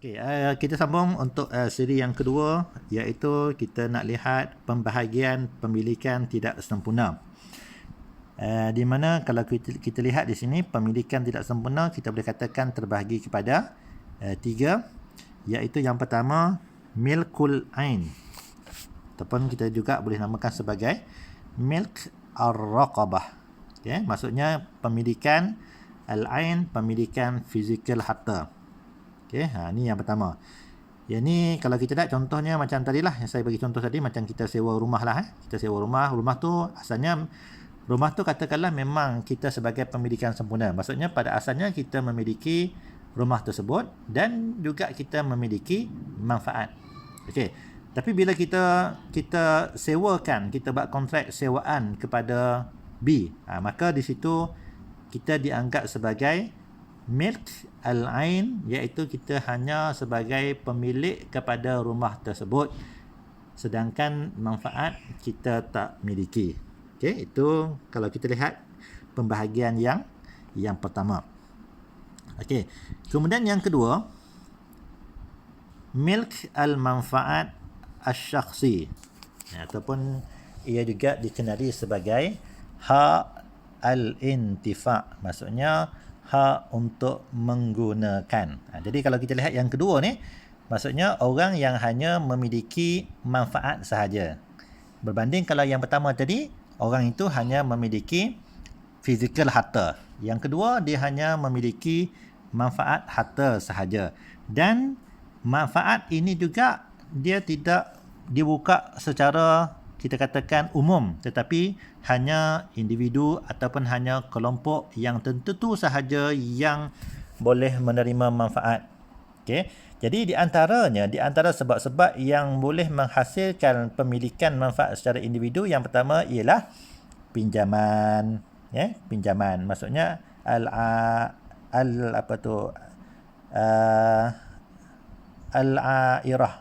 Okey, kita sambung untuk siri yang kedua, iaitu kita nak lihat pembahagian pemilikan tidak sempurna. Di mana kalau kita lihat di sini, pemilikan tidak sempurna kita boleh katakan terbahagi kepada tiga, iaitu yang pertama milkul ain, ataupun kita juga boleh namakan sebagai milk ar-raqabah. Okay? Maksudnya pemilikan al-ain, pemilikan fizikal harta. Okay? Ni yang pertama. Yang ni kalau kita lihat contohnya macam tadilah yang saya bagi contoh tadi, macam kita sewa rumah lah. Kita sewa rumah tu asalnya rumah tu katakanlah memang kita sebagai pemilikan sempurna. Maksudnya pada asalnya kita memiliki rumah tersebut dan juga kita memiliki manfaat. Okey. Tapi bila kita sewakan, kita buat kontrak sewaan kepada B, maka di situ kita dianggap sebagai milk al-ain, iaitu kita hanya sebagai pemilik kepada rumah tersebut, sedangkan manfaat kita tak miliki. Okey, itu kalau kita lihat pembahagian yang pertama. Okey, kemudian yang kedua, milk al-manfaat asy-syakhsi, ataupun ia juga dikenali sebagai hak al-intifa', maksudnya hak untuk menggunakan. Jadi kalau kita lihat yang kedua ni, maksudnya orang yang hanya memiliki manfaat sahaja. Berbanding kalau yang pertama tadi, orang itu hanya memiliki fizikal harta. Yang kedua, dia hanya memiliki manfaat harta sahaja. Dan manfaat ini juga dia tidak dibuka secara kita katakan umum, tetapi hanya individu ataupun hanya kelompok yang tertentu sahaja yang boleh menerima manfaat. Okey. Jadi di antara sebab-sebab yang boleh menghasilkan pemilikan manfaat secara individu, yang pertama ialah pinjaman, pinjaman. Maksudnya al-ariyah.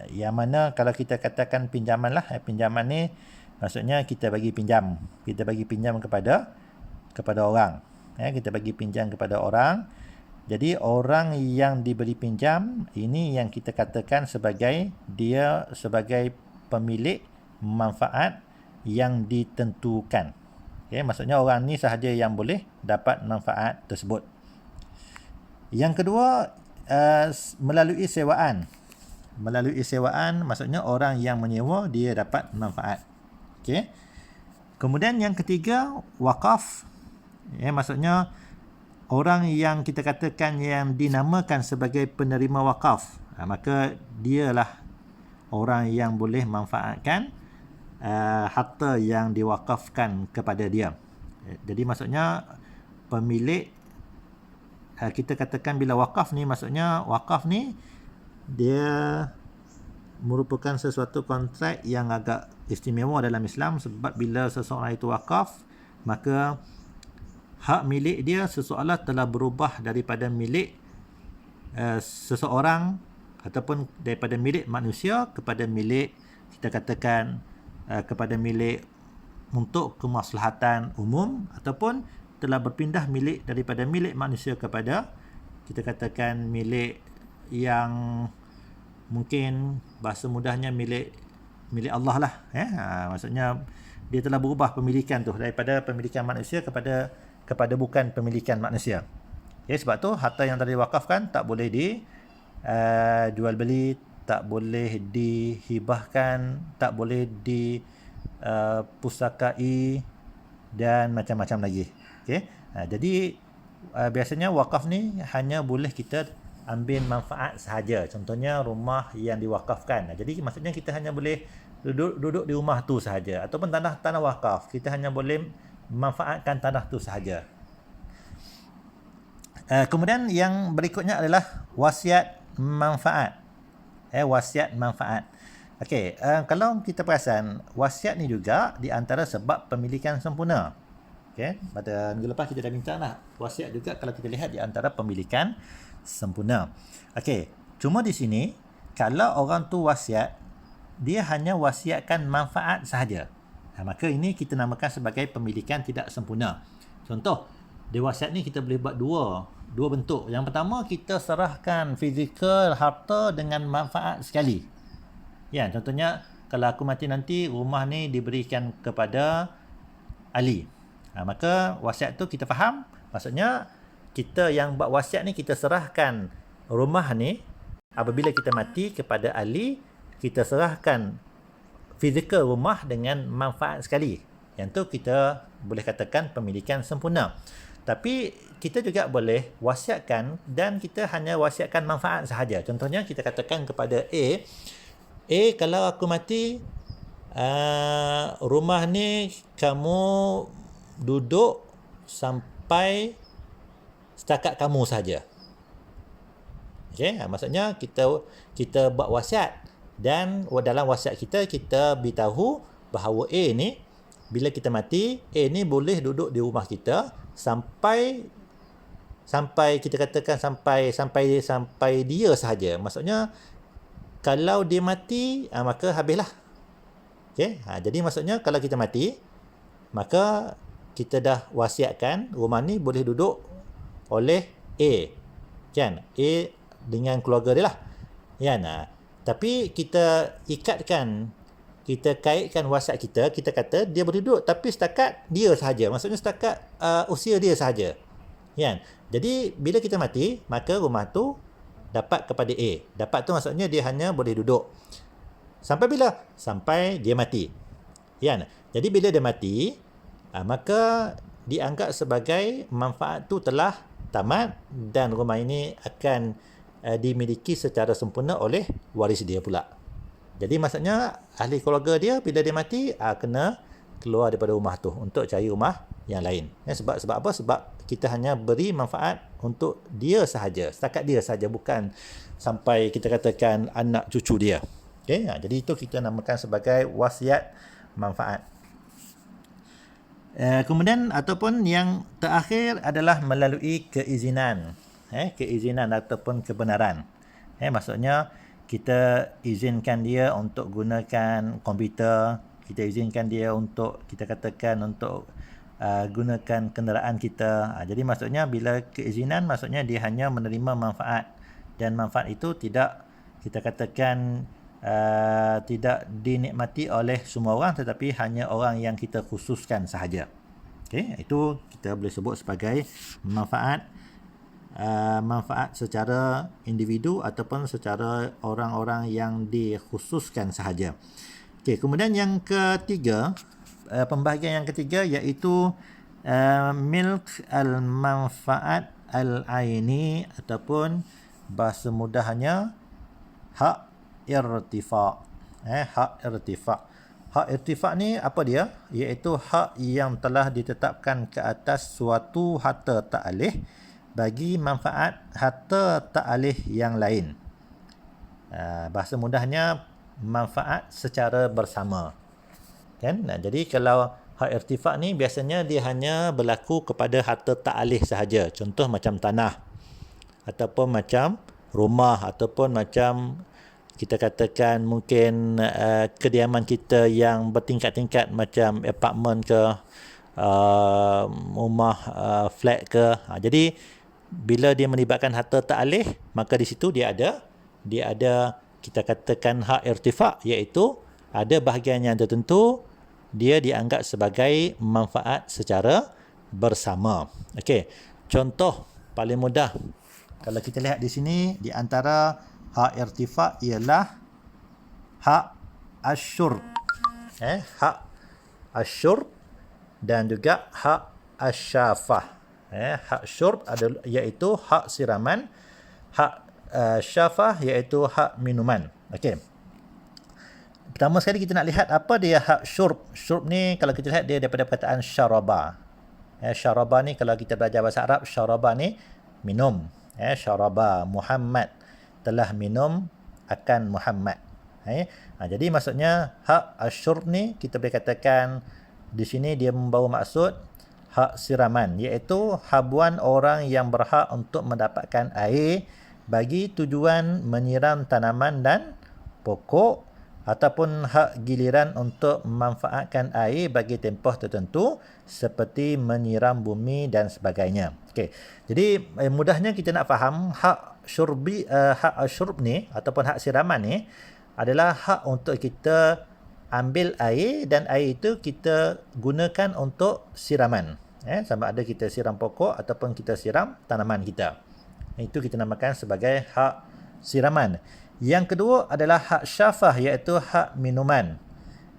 Yang mana kalau kita katakan pinjaman lah, pinjaman ni maksudnya kita bagi pinjam kepada orang, kita bagi pinjam kepada orang. Jadi orang yang diberi pinjam ini yang kita katakan sebagai dia sebagai pemilik manfaat yang ditentukan. Maksudnya orang ni sahaja yang boleh dapat manfaat tersebut. Yang kedua, melalui sewaan. Melalui sewaan maksudnya orang yang menyewa dia dapat manfaat. Okey. Kemudian yang ketiga, wakaf. Maksudnya orang yang kita katakan yang dinamakan sebagai penerima wakaf, maka dialah orang yang boleh manfaatkan harta yang diwakafkan kepada dia. Jadi maksudnya pemilik, kita katakan bila wakaf ni, maksudnya wakaf ni dia merupakan sesuatu kontrak yang agak istimewa dalam Islam, sebab bila seseorang itu wakaf, maka hak milik dia seseolah telah berubah daripada milik seseorang ataupun daripada milik manusia kepada milik, kita katakan kepada milik untuk kemaslahatan umum, ataupun telah berpindah milik daripada milik manusia kepada kita katakan milik yang mungkin bahasa mudahnya milik Allah lah. Maksudnya dia telah berubah pemilikan tu daripada pemilikan manusia kepada bukan pemilikan manusia. Sebab tu harta yang tadi diwakafkan tak boleh dijual beli, tak boleh dihibahkan, tak boleh dipusakai dan macam-macam lagi. Jadi biasanya wakaf ni hanya boleh kita ambil manfaat sahaja. Contohnya rumah yang diwakafkan. Jadi maksudnya kita hanya boleh duduk di rumah tu sahaja, ataupun tanah wakaf, kita hanya boleh manfaatkan tanah tu sahaja. Kemudian yang berikutnya adalah wasiat manfaat. Wasiat manfaat. Okey, kalau kita perasan, wasiat ni juga di antara sebab pemilikan sempurna. Okey, pada minggu lepas kita dah bincang lah. Wasiat juga kalau kita lihat di antara pemilikan sempurna. Okey, cuma di sini kalau orang tu wasiat, dia hanya wasiatkan manfaat sahaja. Maka ini kita namakan sebagai pemilikan tidak sempurna. Contoh, di wasiat ni kita boleh buat dua bentuk. Yang pertama, kita serahkan fizikal harta dengan manfaat sekali. Ya, contohnya kalau aku mati nanti rumah ni diberikan kepada Ali. Maka wasiat tu kita faham, maksudnya kita yang buat wasiat ni kita serahkan rumah ni apabila kita mati kepada Ali, kita serahkan fizikal rumah dengan manfaat sekali. Yang tu kita boleh katakan pemilikan sempurna. Tapi kita juga boleh wasiatkan dan kita hanya wasiatkan manfaat sahaja. Contohnya kita katakan kepada A, kalau aku mati, rumah ni kamu duduk sampai setakat kamu sahaja. Okey, maksudnya kita buat wasiat dan dalam wasiat kita beritahu bahawa A ni bila kita mati, A ni boleh duduk di rumah kita sampai kita katakan sampai dia sahaja. Maksudnya kalau dia mati, maka habislah. Okey, jadi maksudnya kalau kita mati, maka kita dah wasiatkan rumah ni boleh duduk oleh A. Kan? A dengan keluarga dia lah. Kan? Tapi kita kaitkan wasiat kita kata dia boleh duduk tapi setakat dia sahaja. Maksudnya setakat usia dia sahaja. Kan? Jadi bila kita mati, maka rumah tu dapat kepada A. Dapat tu maksudnya dia hanya boleh duduk. Sampai bila? Sampai dia mati. Kan? Jadi bila dia mati, maka dianggap sebagai manfaat tu telah tamat dan rumah ini akan dimiliki secara sempurna oleh waris dia pula. Jadi maksudnya ahli keluarga dia bila dia mati kena keluar daripada rumah tu untuk cari rumah yang lain. Sebab apa? Sebab kita hanya beri manfaat untuk dia sahaja, setakat dia sahaja, bukan sampai kita katakan anak cucu dia. Okay? Jadi itu kita namakan sebagai wasiat manfaat. Kemudian ataupun yang terakhir adalah melalui keizinan. Keizinan ataupun kebenaran. Maksudnya kita izinkan dia untuk gunakan komputer, kita izinkan dia untuk kita katakan untuk gunakan kenderaan kita. Jadi maksudnya bila keizinan, maksudnya dia hanya menerima manfaat dan manfaat itu tidak kita katakan tidak dinikmati oleh semua orang tetapi hanya orang yang kita khususkan sahaja. Okey, itu kita boleh sebut sebagai manfaat secara individu ataupun secara orang-orang yang dikhususkan sahaja. Okey, kemudian yang ketiga, pembahagian yang ketiga iaitu milk al-manfaat al-aini ataupun bahasa mudahnya hak irtifa'. Hak irtifa'. Hak irtifa' ni apa dia? Iaitu hak yang telah ditetapkan ke atas suatu harta ta'alih bagi manfaat harta ta'alih yang lain. Bahasa mudahnya manfaat secara bersama. Kan? Jadi kalau hak irtifa' ni biasanya dia hanya berlaku kepada harta ta'alih sahaja. Contoh macam tanah ataupun macam rumah ataupun macam kita katakan mungkin kediaman kita yang bertingkat-tingkat macam apartmen ke rumah flat ke. Jadi bila dia melibatkan harta ta'alih, maka di situ dia ada kita katakan hak irtifa', iaitu ada bahagian yang tertentu dia dianggap sebagai manfaat secara bersama. Okey, contoh paling mudah kalau kita lihat di sini, di antara hak irtifa' ialah hak asyurb. Hak asyurb dan juga hak asyafah. Hak syurb adalah iaitu hak siraman, hak syafah iaitu hak minuman. Okey. Pertama sekali kita nak lihat apa dia hak syurb. Syurb ni kalau kita lihat dia daripada perkataan syaraba. Syaraba ni kalau kita belajar bahasa Arab, syaraba ni minum. Syaraba Muhammad telah minum akan Muhammad. Jadi maksudnya hak asyurb ni kita boleh katakan di sini dia membawa maksud hak siraman, iaitu habuan orang yang berhak untuk mendapatkan air bagi tujuan menyiram tanaman dan pokok ataupun hak giliran untuk memanfaatkan air bagi tempoh tertentu seperti menyiram bumi dan sebagainya. Okey. Jadi mudahnya kita nak faham hak syurb ni ataupun hak siraman ni adalah hak untuk kita ambil air dan air itu kita gunakan untuk siraman. Sama ada kita siram pokok ataupun kita siram tanaman kita. Itu kita namakan sebagai hak siraman. Yang kedua adalah hak syafah, iaitu hak minuman.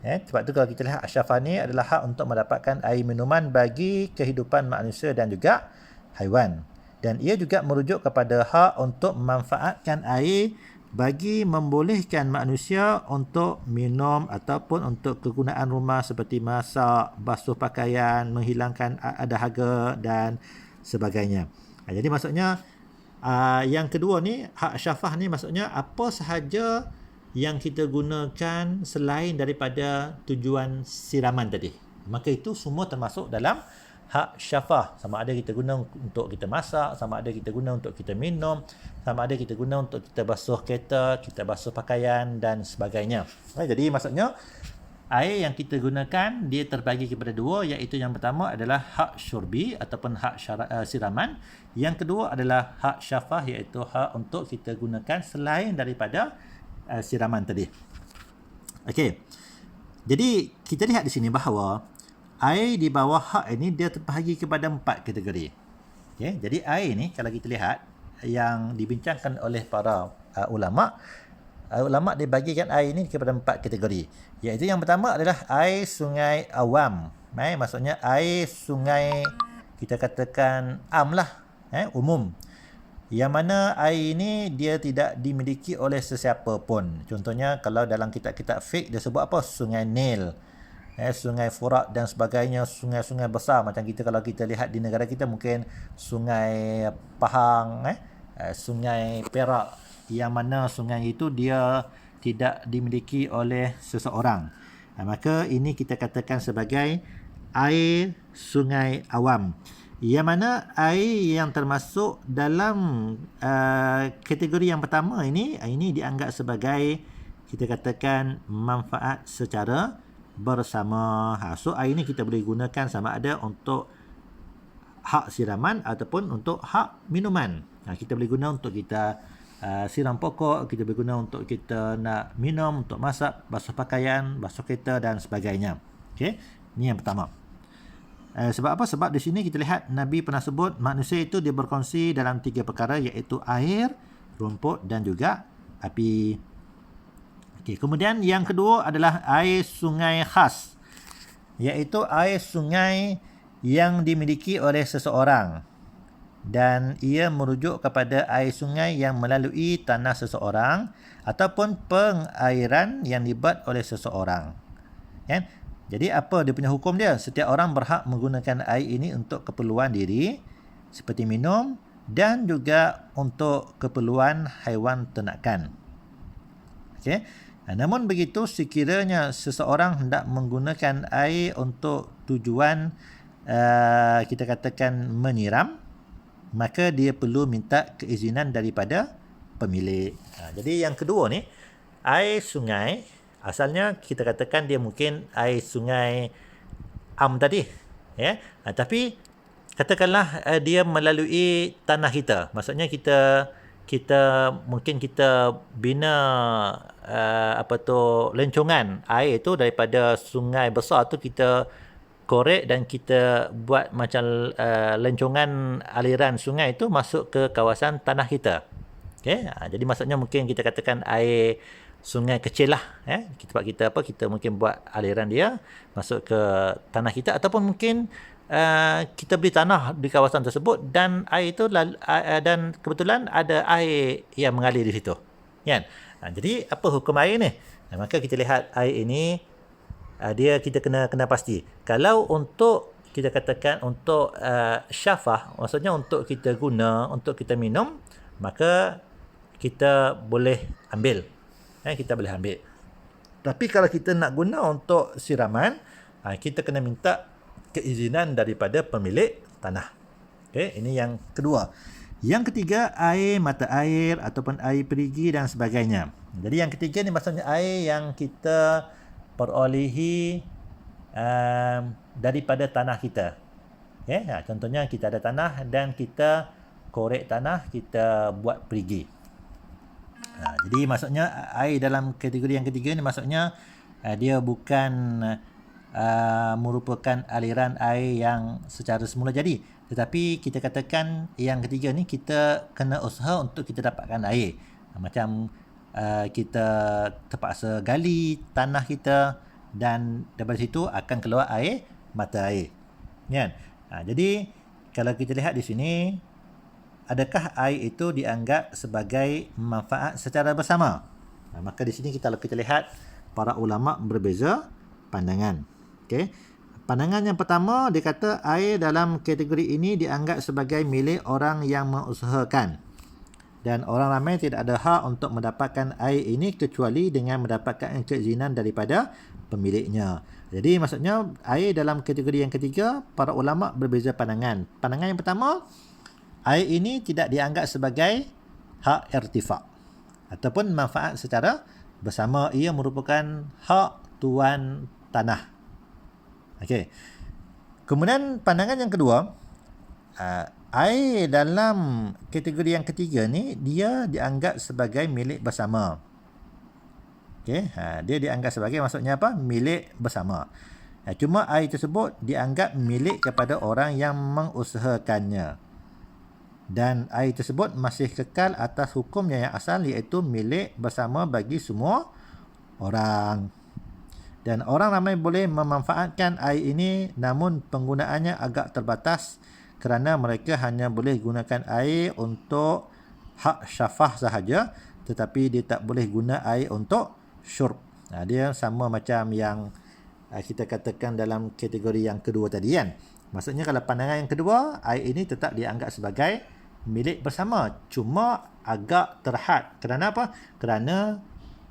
Sebab tu kalau kita lihat hak syafah ni adalah hak untuk mendapatkan air minuman bagi kehidupan manusia dan juga haiwan. Dan ia juga merujuk kepada hak untuk memanfaatkan air bagi membolehkan manusia untuk minum ataupun untuk kegunaan rumah seperti masak, basuh pakaian, menghilangkan dahaga dan sebagainya. Jadi maksudnya yang kedua ni, hak syafah ni maksudnya apa sahaja yang kita gunakan selain daripada tujuan siraman tadi. Maka itu semua termasuk dalam hak syafah. Sama ada kita guna untuk kita masak, sama ada kita guna untuk kita minum, sama ada kita guna untuk kita basuh kereta, kita basuh pakaian dan sebagainya. Jadi maksudnya air yang kita gunakan dia terbagi kepada dua, iaitu yang pertama adalah hak syurbi ataupun hak siraman. Yang kedua adalah hak syafah, iaitu hak untuk kita gunakan selain daripada siraman tadi. Okey. Jadi kita lihat di sini bahawa air di bawah hak ini dia terbahagi kepada 4 kategori. Okay? Jadi air ni kalau kita lihat yang dibincangkan oleh para ulama dia bagikan air ini kepada 4 kategori. Iaitu yang pertama adalah air sungai awam. Maksudnya air sungai kita katakan amlah, umum. Yang mana air ini dia tidak dimiliki oleh sesiapa pun. Contohnya kalau dalam kitab-kitab fiqh dia sebut apa? Sungai Nil, sungai Furat dan sebagainya, sungai-sungai besar macam kita kalau kita lihat di negara kita mungkin sungai Pahang, sungai Perak, yang mana sungai itu dia tidak dimiliki oleh seseorang. Maka ini kita katakan sebagai air sungai awam. Yang mana air yang termasuk dalam kategori yang pertama ini dianggap sebagai kita katakan manfaat secara bersama. So air ini kita boleh gunakan sama ada untuk hak siraman ataupun untuk hak minuman. Kita boleh guna untuk kita siram pokok, kita boleh guna untuk kita nak minum, untuk masak, basuh pakaian, basuh kereta dan sebagainya. Okey, ini yang pertama. Sebab apa? Sebab di sini kita lihat Nabi pernah sebut manusia itu dia berkongsi dalam 3 perkara, iaitu air, rumput dan juga api. Okey, kemudian yang kedua adalah air sungai khas, iaitu air sungai yang dimiliki oleh seseorang dan ia merujuk kepada air sungai yang melalui tanah seseorang ataupun pengairan yang dibuat oleh seseorang. Jadi apa dia punya hukum dia? Setiap orang berhak menggunakan air ini untuk keperluan diri seperti minum dan juga untuk keperluan haiwan ternakan. Okey. Namun begitu, sekiranya seseorang hendak menggunakan air untuk tujuan kita katakan menyiram, maka dia perlu minta keizinan daripada pemilik. Jadi yang kedua ni, air sungai, asalnya kita katakan dia mungkin air sungai am tadi. Tapi katakanlah dia melalui tanah kita. Maksudnya kita mungkin kita bina lencongan air tu daripada sungai besar tu, kita korek dan kita buat macam lencongan aliran sungai itu masuk ke kawasan tanah kita. Okey, jadi maksudnya mungkin kita katakan air sungai kecil lah, kita mungkin buat aliran dia masuk ke tanah kita, ataupun mungkin kita beli tanah di kawasan tersebut dan air itu dan kebetulan ada air yang mengalir di situ. Kan? Jadi apa hukum air ni? Maka kita lihat air ini kita kena pasti. Kalau untuk kita katakan untuk syafah, maksudnya untuk kita guna, untuk kita minum, maka kita boleh ambil. Kita boleh ambil. Tapi kalau kita nak guna untuk siraman, kita kena minta keizinan daripada pemilik tanah. Okey, ini yang kedua. Yang ketiga, air, mata air ataupun air perigi dan sebagainya. Jadi yang ketiga ni maksudnya air yang kita perolehi daripada tanah kita. Okay? Contohnya kita ada tanah dan kita korek tanah, kita buat perigi. Jadi maksudnya air dalam kategori yang ketiga ni maksudnya dia bukan merupakan aliran air yang secara semula jadi. Tetapi kita katakan yang ketiga ni kita kena usaha untuk kita dapatkan air. Macam kita terpaksa gali tanah kita dan daripada situ akan keluar air, mata air. Kan? Jadi kalau kita lihat di sini, adakah air itu dianggap sebagai manfaat secara bersama? Maka di sini kalau kita lihat para ulama berbeza pandangan. Okey. Pandangan yang pertama, dia kata air dalam kategori ini dianggap sebagai milik orang yang mengusahakan. Dan orang ramai tidak ada hak untuk mendapatkan air ini kecuali dengan mendapatkan keizinan daripada pemiliknya. Jadi maksudnya air dalam kategori yang ketiga, para ulama berbeza pandangan. Pandangan yang pertama, air ini tidak dianggap sebagai hak irtifak ataupun manfaat secara bersama. Ia merupakan hak tuan tanah. Okey. Kemudian pandangan yang kedua, air dalam kategori yang ketiga ni dia dianggap sebagai milik bersama. Okey, dia dianggap sebagai maksudnya apa? Milik bersama. Cuma air tersebut dianggap milik kepada orang yang mengusahakannya. Dan air tersebut masih kekal atas hukumnya yang asal, iaitu milik bersama bagi semua orang. Dan orang ramai boleh memanfaatkan air ini, namun penggunaannya agak terbatas kerana mereka hanya boleh gunakan air untuk hak syafah sahaja, tetapi dia tak boleh guna air untuk syurb. Dia sama macam yang kita katakan dalam kategori yang kedua tadi kan. Maksudnya kalau pandangan yang kedua, air ini tetap dianggap sebagai milik bersama, cuma agak terhad. Kerana apa? Kerana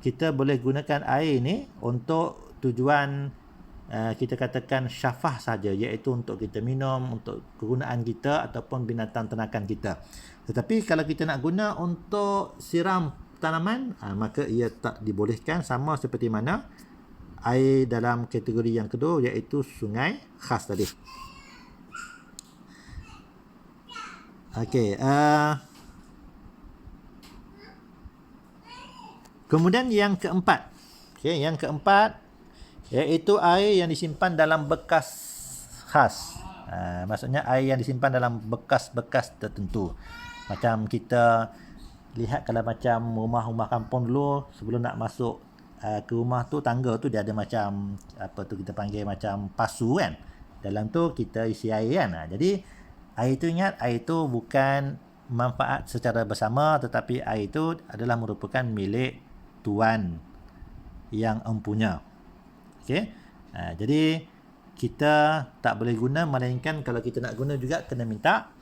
kita boleh gunakan air ini untuk tujuan kita katakan syafah saja, iaitu untuk kita minum, untuk kegunaan kita ataupun binatang ternakan kita. Tetapi kalau kita nak guna untuk siram tanaman, maka ia tak dibolehkan, sama seperti mana air dalam kategori yang kedua, iaitu sungai khas tadi. Okey, kemudian yang keempat. Okey, yang keempat iaitu air yang disimpan dalam bekas khas. Maksudnya air yang disimpan dalam bekas-bekas tertentu. Macam kita lihat kalau macam rumah-rumah kampung dulu, sebelum nak masuk ke rumah tu, tangga tu dia ada macam apa tu kita panggil macam pasu kan. Dalam tu kita isi air kan. Jadi air tu, ingat, air tu bukan manfaat secara bersama, tetapi air itu adalah merupakan milik tuan yang empunya. Okey. Jadi kita tak boleh guna, melainkan kalau kita nak guna juga kena minta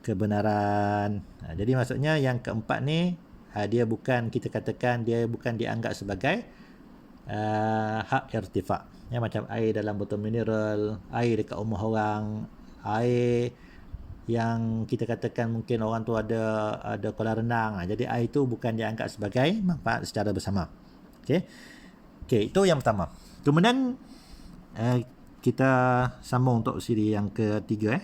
kebenaran. Jadi maksudnya yang keempat ni dia bukan, kita katakan dia bukan dianggap sebagai hak irtifak. Ya, macam air dalam botol mineral, air dekat rumah orang, air yang kita katakan mungkin orang tu ada kolam renang. Jadi air itu bukan dianggap sebagai manfaat secara bersama. Okey. Okey, itu yang pertama. Kemudian kita sambung untuk siri yang ketiga.